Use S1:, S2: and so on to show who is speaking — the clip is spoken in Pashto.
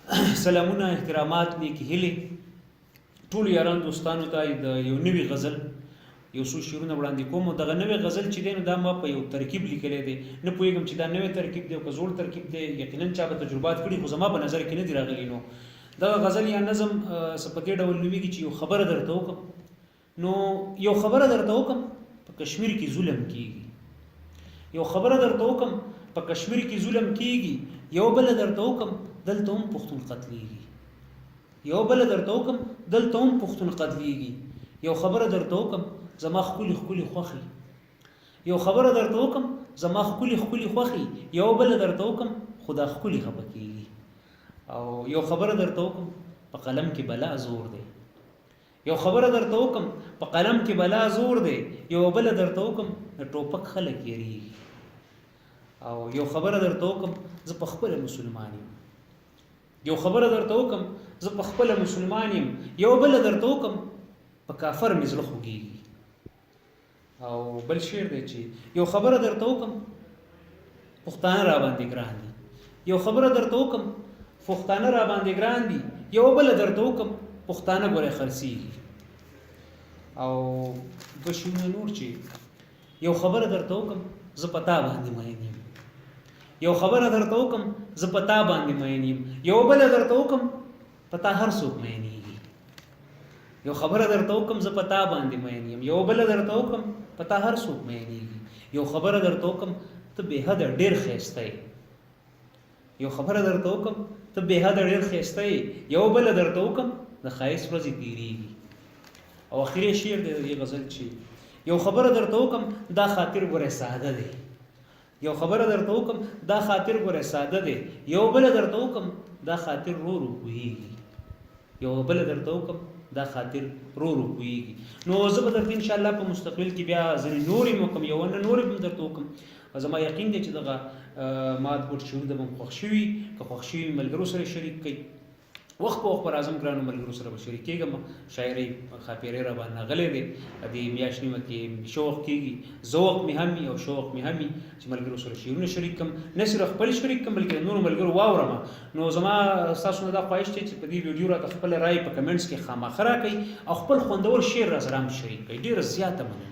S1: سلامونه احترامات نیکی هیلې ټولو یاران دوستانو ته د یو نوي غزل یو څو شعرونه وړاندې کوم. دغه نوی غزل چې دی نو دا ما په یو ترکیب لیکلی دی، نه پوهېږم چې دا نوی ترکیب دی او که زوړ ترکیب دی، یقینا چا به تجربات کړي خو زما په نظر کې نه دي راغلي. نو دغه غزل یا نظم څه په دې ډول نومیږي چې یو خبره درته وکړم. نو یو خبره درته وکړم په کشمیر کې ظلم کېږي، یو خبره درته وکړم په کشمیر کې ظلم کېږي، یو بله درته وکړم دلته هم پښتون قتلېږي، یو بله درته وکړم دلته هم پښتون قتلېږي، یو خبره درته وکړم زما ښکلي ښکلي خوښي، یو خبره درته وکړم زما ښکلي ښکلي خوښي، یو بله درته وکړم خو دا ښکلي خفه کېږي، او یو خبره درته وکړم په قلم کې بلا زور دی، یو خبره درته وکړم په قلم کې بلا زور دی، یو بله درته وکړم د ټوپک خلک یریږي، او یو خبره درته وکړم زه په خپله مسلمان یم، یو خبره درته وکړم زه په خپله مسلمان یم، یو بله درته وکړم په کافر مې زړه خوږېږي. او بل شعر دی چې یو خبره درته وکړم پښتانه را باندې ګران دي، یو خبره درته وکړم پښتانه را باندې ګران دي، یو بله درته وکړم پښتانه ګورې خرڅېږي. او دوه شعرونه نور چې یو خبره درته وکړم زه په تا باندې مین یم، یو خبره درته وکړم زه په تا باندې مین یم، یو بله درته وکړم په تا هر څوک مینېږي، یو خبره درته وکړم زه په تا باندې مین یم، یو بله درته وکړم په تا هر څوک مینېږي، یو خبره درته وکړم ته بې حده ډېر ښایسته یې، یو خبره درته وکړم ته بې حده ډېر ښایسته یې، یو بله درته وکړم د ښایست ورځې تېرېږي. او اخري شعر دی د دې غزل چې یو خبره درته وکړم دا خاطر ګورې ساده دی، یو خبره درته وکړم دا خاطر ګورې ساده دی، یو بله درته وکړم دا خاطر رو رو پوهېږي، یو بله درته وکړم دا خاطر رو رو پوهېږي. نو زه به درته انشاءالله په مستقبل کې بیا ځینې نورې م وکړم، یو نه نورې به درته وکړم. زما یقین دی چې دغه مات ګوټ شعرونه به م خوښ شوي، که خوښ شوي ملګرو سره شریک کړئ. وخت په وخت پر اعظم ګرانو ملګرو سره به شریک کېږم. شاعرۍ خاپیرۍ را باندې غلی دی، دې میاشت نیمه کې شوق کېږي، ذوق مې هم وي او شوق مې هم وي چې ملګرو سره شعرونه شریک کړم، نه صرف خپل شریک کړم بلکې د نورو ملګرو واورم. نو زما ستاسو نه دا خواهش دی چې په دې ویډیو راته خپله رایې په کمنټس کې خامخا راکړئ او خپل خوندور شعر را سره هم شریک کړئ. ډېره زیاته مننه.